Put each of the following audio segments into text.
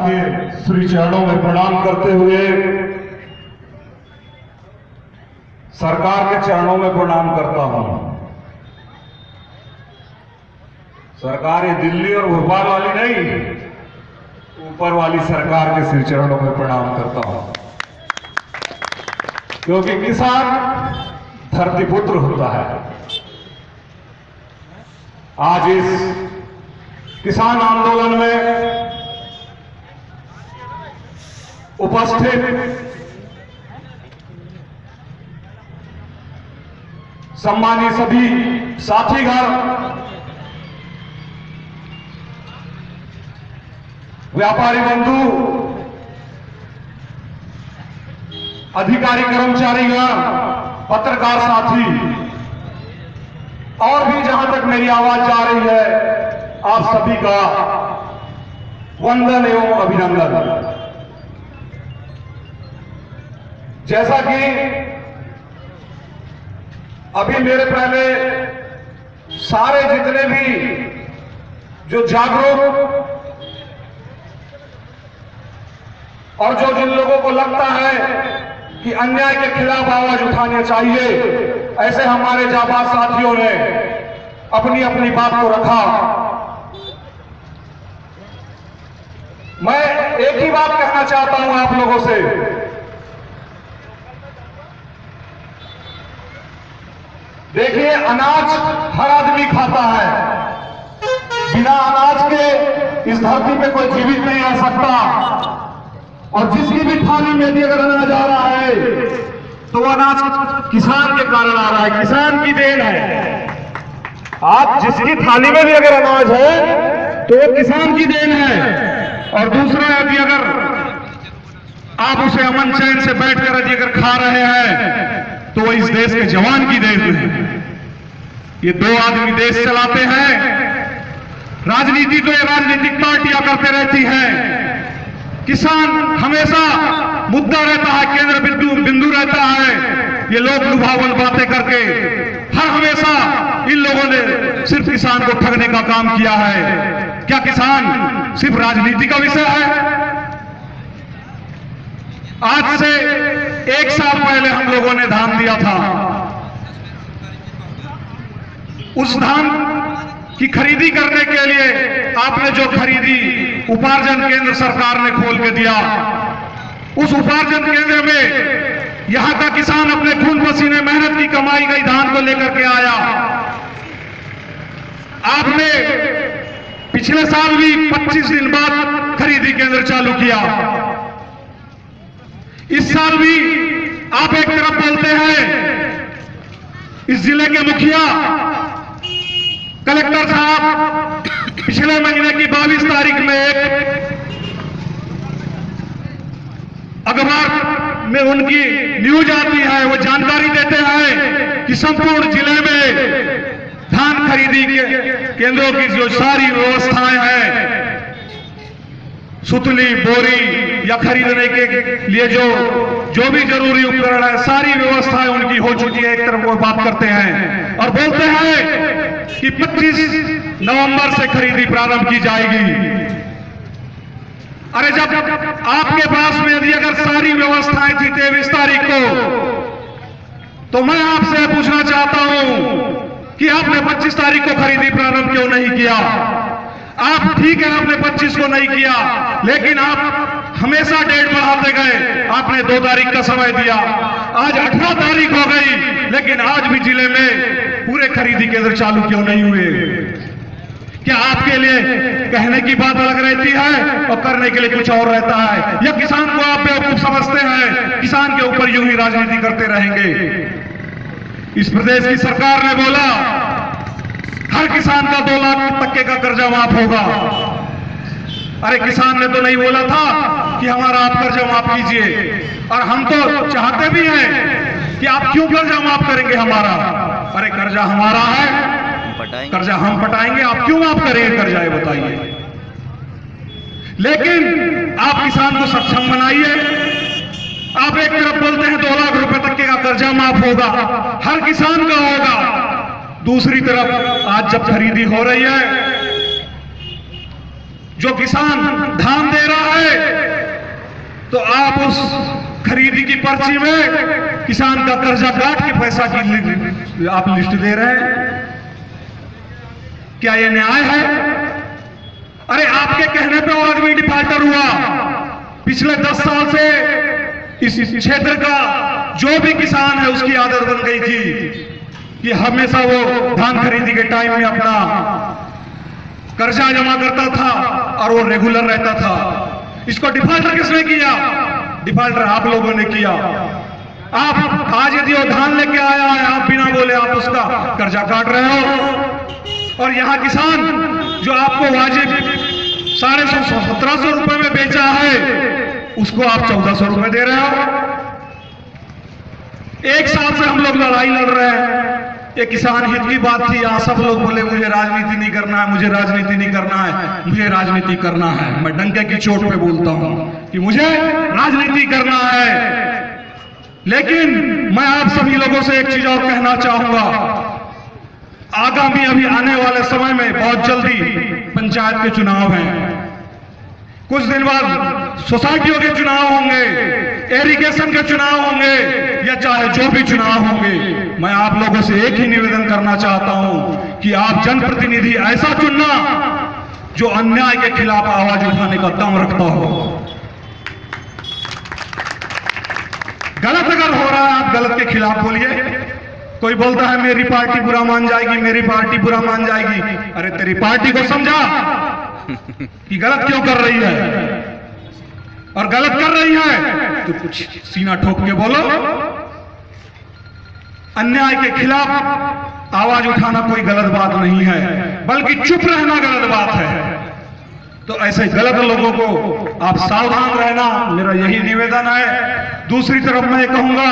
के श्री चरणों में प्रणाम करते हुए सरकार के चरणों में प्रणाम करता हूं। सरकार ये दिल्ली और भोपाल वाली नहीं, ऊपर वाली सरकार के श्री चरणों में प्रणाम करता हूं, क्योंकि किसान धरतीपुत्र होता है। आज इस किसान आंदोलन में उपस्थित सम्मानित सभी साथीगण, व्यापारी बंधु, अधिकारी कर्मचारीगण, पत्रकार साथी और भी जहां तक मेरी आवाज जा रही है, आप सभी का वंदन एवं अभिनंदन। जैसा कि अभी मेरे पहले सारे जितने भी जो जागरूक और जो जिन लोगों को लगता है कि अन्याय के खिलाफ आवाज उठानी चाहिए, ऐसे हमारे जाबाज साथियों ने अपनी अपनी बात को रखा। मैं एक ही बात कहना चाहता हूं आप लोगों से, देखिए अनाज हर आदमी खाता है, बिना अनाज के इस धरती पे कोई जीवित नहीं रह सकता। और जिसकी भी थाली में भी अगर अनाज आ रहा है तो वो अनाज किसान के कारण आ रहा है, किसान की देन है। आज जिसकी थाली में भी अगर अनाज है तो वो किसान की देन है। और दूसरा यदि अगर आप उसे अमन चैन से बैठकर यदि अगर खा रहे हैं तो वो इस देश के जवान की देन है। ये दो आदमी देश चलाते हैं। राजनीति तो ये राजनीतिक पार्टियां करते रहती हैं। किसान हमेशा मुद्दा रहता है, केंद्र बिंदु रहता है। ये लोग लुभावन बातें करके हर हमेशा इन लोगों ने सिर्फ किसान को ठगने का काम किया है। क्या किसान सिर्फ राजनीति का विषय है? आज से 1 साल पहले हम लोगों ने धान दिया था। उस धान की खरीदी करने के लिए आपने जो खरीदी उपार्जन केंद्र सरकार ने खोल के दिया, उस उपार्जन केंद्र में यहां का किसान अपने खून पसीने मेहनत की कमाई गई धान को लेकर के आया। आपने पिछले साल भी 25 दिन बाद खरीदी केंद्र चालू किया। इस साल भी आप एक तरफ बोलते हैं, इस जिले के मुखिया कलेक्टर साहब पिछले महीने की 22 तारीख में एक अखबार में उनकी न्यूज आती है, वो जानकारी देते हैं कि संपूर्ण जिले में धान खरीदी के केंद्रों की जो सारी व्यवस्थाएं हैं, सुतली, बोरी या खरीदने के लिए जो भी जरूरी उपकरण है, सारी व्यवस्थाएं उनकी हो चुकी है। एक तरफ वो बात करते हैं और बोलते हैं कि 25 नवंबर से खरीदी प्रारंभ की जाएगी। अरे जब आपके पास में यदि अगर सारी व्यवस्थाएं थी 23 तारीख को, तो मैं आपसे पूछना चाहता हूं कि आपने 25 तारीख को खरीदी प्रारंभ क्यों नहीं किया? आप ठीक है, आपने 25 को नहीं किया, लेकिन आप हमेशा डेट बढ़ाते गए। आपने 2 तारीख का समय दिया, आज 18 तारीख हो गई, लेकिन आज भी जिले में पूरे खरीदी केंद्र चालू क्यों नहीं हुए? क्या आपके लिए कहने की बात अलग रहती है और करने के लिए कुछ और रहता है? या किसान को आप बेवकूफ समझते हैं, किसान के ऊपर यूं ही राजनीति करते रहेंगे? इस प्रदेश की सरकार ने बोला हर किसान का 2 लाख तक का कर्जा माफ होगा। अरे किसान ने तो नहीं बोला था कि हमारा आप कर्जा माफ कीजिए, और हम तो चाहते भी हैं कि आप क्यों कर्जा माफ करेंगे हमारा? अरे कर्जा हमारा है, कर्जा हम पटाएंगे, आप क्यों माफ करेंगे कर्जा, ये बताइए। लेकिन आप किसान को सक्षम बनाइए। आप एक तरफ बोलते हैं 2 लाख रुपए तक का कर्जा माफ होगा, हर किसान का होगा, दूसरी तरफ आज जब खरीदी हो रही है, जो किसान धान दे रहा है उस खरीदी की पर्ची में किसान का कर्जा काट के पैसा की आप लिस्ट दे रहे हैं? क्या यह न्याय है? अरे आपके कहने पे वो आदमी डिफाल्टर हुआ। पिछले 10 साल से इस क्षेत्र का जो भी किसान है उसकी आदत बन गई थी कि हमेशा वो धान खरीदी के टाइम में अपना कर्जा जमा करता था और वो रेगुलर रहता था। इसको डिफाल्टर किसने किया? डिफाल्टर आप लोगों ने किया। आप आज यदि वो धान लेके आया है, आप बिना बोले आप उसका कर्जा काट रहे हो, और यहां किसान जो आपको वाजिब 1750 रुपए में बेचा है उसको आप 1400 रुपए दे रहे हो। 1 साल से हम लोग लड़ाई लड़ रहे हैं। ये किसान हित की बात थी। यहाँ सब लोग बोले मुझे राजनीति नहीं करना है, मुझे राजनीति नहीं करना है, मुझे राजनीति करना है। मैं डंके की चोट पे बोलता हूं कि मुझे राजनीति करना है। लेकिन मैं आप सभी लोगों से एक चीज और कहना चाहूंगा। आगामी अभी आने वाले समय में बहुत जल्दी पंचायत के चुनाव हैं। कुछ दिन बाद सोसाइटियों के चुनाव होंगे, इरिगेशन के चुनाव होंगे, या चाहे जो भी चुनाव होंगे। मैं आप लोगों से एक ही निवेदन करना चाहता हूं कि आप जनप्रतिनिधि ऐसा चुनना जो अन्याय के खिलाफ आवाज उठाने का दम रखता हो। गलत अगर हो रहा है आप गलत के खिलाफ बोलिए। कोई बोलता है मेरी पार्टी बुरा मान जाएगी, मेरी पार्टी बुरा मान जाएगी। अरे तेरी पार्टी को समझा कि गलत क्यों कर रही है, और गलत कर रही है तो कुछ सीना ठोक के बोलो। अन्याय के खिलाफ आवाज उठाना कोई गलत बात नहीं है, बल्कि चुप रहना गलत बात है। तो ऐसे गलत लोगों को आप सावधान रहना, मेरा यही निवेदन है। दूसरी तरफ मैं कहूंगा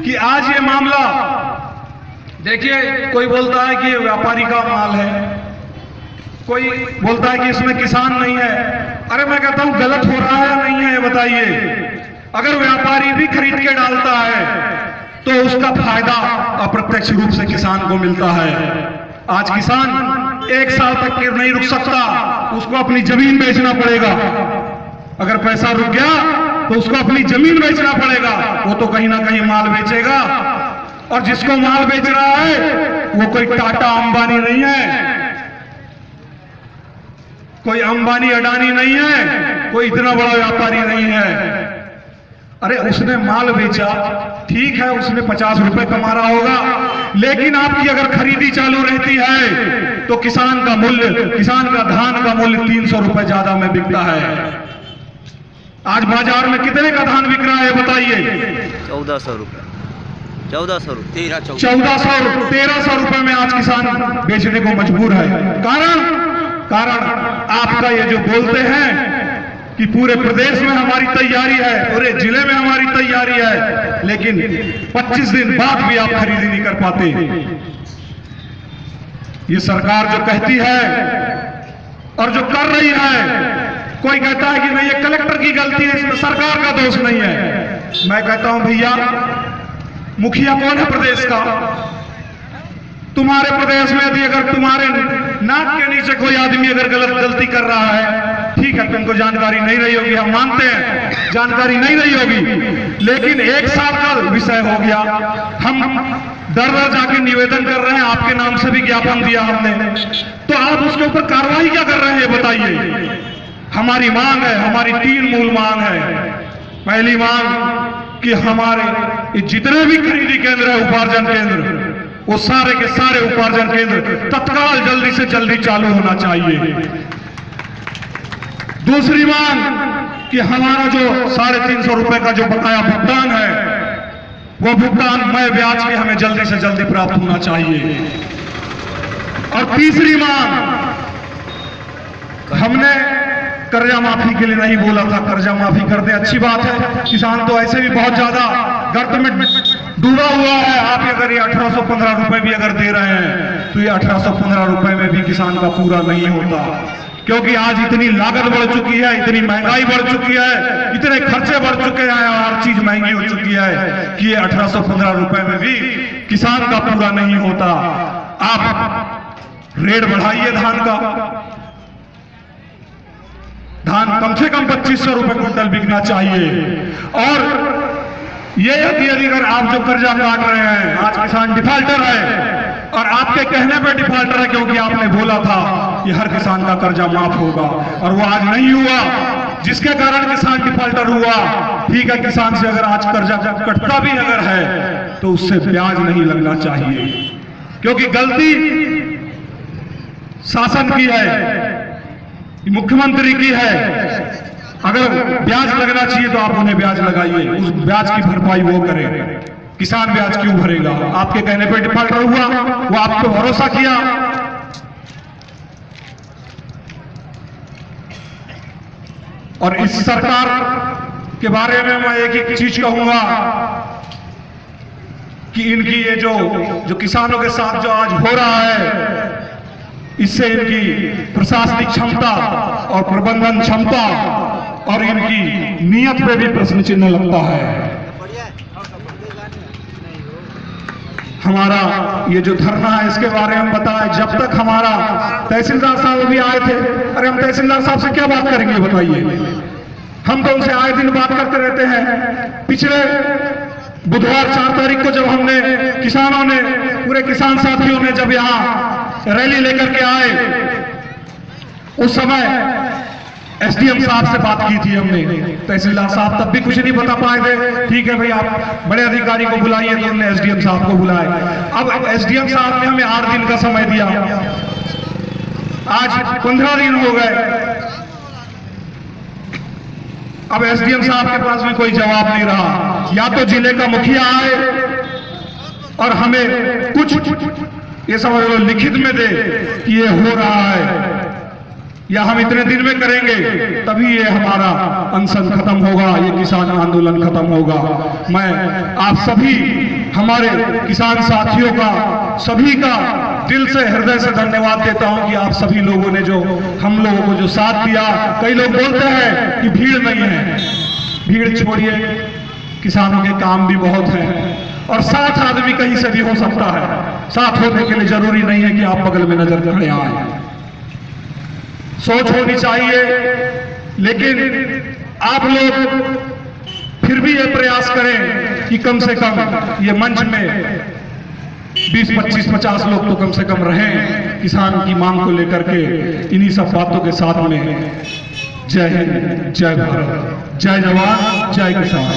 कि आज ये मामला देखिए, कोई बोलता है कि व्यापारी का माल है, कोई बोलता है कि इसमें किसान नहीं है। अरे मैं कहता हूं गलत हो रहा है या नहीं है बताइए। अगर व्यापारी भी खरीद के डालता है तो उसका फायदा अप्रत्यक्ष रूप से किसान को मिलता है। आज किसान 1 साल तक के नहीं रुक सकता, उसको अपनी जमीन बेचना पड़ेगा। अगर पैसा रुक गया तो उसको अपनी जमीन बेचना पड़ेगा। वो तो कहीं ना कहीं माल बेचेगा, और जिसको माल बेच रहा है वो कोई टाटा अंबानी नहीं है, कोई अंबानी अडानी नहीं है, कोई इतना बड़ा व्यापारी नहीं है। अरे उसने माल बेचा, ठीक है, उसने 50 रुपए कमा रहा होगा, लेकिन आपकी अगर खरीदी चालू रहती है तो किसान का मूल्य, किसान का धान का मूल्य 300 रुपए ज्यादा में बिकता है। आज बाजार में कितने का धान बिक रहा है बताइए? 1400 रुपए, 1400 रुपए, 1300 रुपए में आज किसान बेचने को मजबूर है। कारण आपका ये जो बोलते हैं कि पूरे प्रदेश में हमारी तैयारी है, पूरे जिले में हमारी तैयारी है, लेकिन 25 दिन बाद भी आप खरीदी नहीं कर पाते। ये सरकार जो कहती है और जो कर रही है, कोई कहता है कि नहीं ये कलेक्टर की गलती है, इसमें सरकार का दोष नहीं है। मैं कहता हूं भैया, मुखिया कौन है प्रदेश का? तुम्हारे प्रदेश में यदि अगर तुम्हारे नाक के नीचे कोई आदमी अगर गलती कर रहा है, ठीक है, तुमको जानकारी नहीं रही होगी, हम मानते हैं जानकारी नहीं रही होगी, लेकिन 1 साल का विषय हो गया। हम दर दर जाके निवेदन कर रहे हैं, आपके नाम से भी ज्ञापन दिया हमने, तो आप उसके ऊपर कार्रवाई क्या कर रहे हैं बताइए? हमारी मांग है, हमारी 3 मूल मांग है। पहली मांग कि हमारे जितने भी खरीदी केंद्र है, उपार्जन केंद्र, वो सारे के सारे उपार्जन केंद्र तत्काल जल्दी से जल्दी चालू होना चाहिए। दूसरी मांग कि हमारा जो 350 रुपए का जो बकाया भुगतान है, वो भुगतान मैं ब्याज के हमें जल्दी से जल्दी प्राप्त होना चाहिए। और तीसरी मांग, हमने कर्जा माफी के लिए नहीं बोला था, कर्जा माफी कर दे, अच्छी बात है। किसान तो ऐसे भी बहुत ज्यादा गर्त में डूबा हुआ है। आप अगर ये 1815 रुपए भी अगर दे रहे हैं तो ये 1815 रुपए में भी किसान का पूरा नहीं होता, क्योंकि आज इतनी लागत बढ़ चुकी है, इतनी महंगाई बढ़ चुकी है, इतने खर्चे बढ़ चुके हैं, हर चीज महंगी हो चुकी है कि ये 1815 रुपए में भी किसान का पूरा नहीं होता। आप रेट बढ़ाइए धान का, धान कम से कम 2500 रुपए क्विंटल बिकना चाहिए। और ये यदि अगर आप जो कर्जा काट रहे हैं, आज किसान डिफॉल्टर है और आपके कहने पे डिफॉल्टर है, क्योंकि आपने बोला था कि हर किसान का कर्जा माफ होगा और वो आज नहीं हुआ, जिसके कारण किसान डिफॉल्टर हुआ। ठीक है, किसान से अगर आज कर्जा कटता भी अगर है तो उससे ब्याज नहीं लगना चाहिए, क्योंकि गलती शासन की है, मुख्यमंत्री की है। अगर ब्याज लगना चाहिए तो आप उन्हें ब्याज लगाइए, उस ब्याज की भरपाई वो करें। किसान ब्याज क्यों भरेगा? आपके कहने पे डिफॉल्टर हुआ, वो आप पे भरोसा किया। और इस सरकार के बारे में मैं एक ही चीज कहूंगा कि इनकी ये जो किसानों के साथ जो आज हो रहा है, इससे इनकी प्रशासनिक क्षमता और प्रबंधन क्षमता और इनकी नीयत पे भी प्रश्न चिन्ह लगता है। हमारा ये जो धरना है इसके बारे में बताएं। जब तक हमारा तहसीलदार साहब भी आए थे, अरे हम तहसीलदार साहब से क्या बात करेंगे बताइए? हम तो उनसे आए दिन बात करते रहते हैं। पिछले बुधवार 4 तारीख को जब हमने किसानों ने, पूरे किसान साथियों ने जब यहाँ रैली लेकर के आए, उस समय एसडीएम साहब से बात की थी हमने। तहसीलदार साहब तब भी कुछ नहीं बता पाए थे। ठीक है भाई, आप बड़े अधिकारी को बुलाइए, तो हमने एसडीएम साहब को बुलाए। अब एसडीएम साहब ने हमें 8 दिन का समय दिया, आज 15 दिन हो गए। अब एसडीएम साहब के पास भी कोई जवाब नहीं रहा। या तो जिले का मुखिया आए और हमें कुछ ये समझ लो लिखित में दे कि ये हो रहा है, या हम इतने दिन में करेंगे तभी ये हमारा अनशन खत्म होगा, ये किसान आंदोलन खत्म होगा। मैं आप सभी हमारे किसान साथियों का, सभी का दिल से, हृदय से धन्यवाद देता हूं कि आप सभी लोगों ने जो हम लोगों को जो साथ दिया। कई लोग बोलते हैं कि भीड़ नहीं है, भीड़ छोड़िए, किसानों के काम भी बहुत हैं और साथ आदमी कहीं से भी हो सकता है। साथ होने के लिए जरूरी नहीं है कि आप बगल में नजर खड़े आए। सोच होनी चाहिए, लेकिन आप लोग फिर भी ये प्रयास करें कि कम से कम ये मंच में 20, 25, 50 लोग तो कम से कम रहें किसान की मांग को लेकर के। इन्हीं सब बातों के साथ में जय हिंद, जय भारत, जय जवान, जय किसान।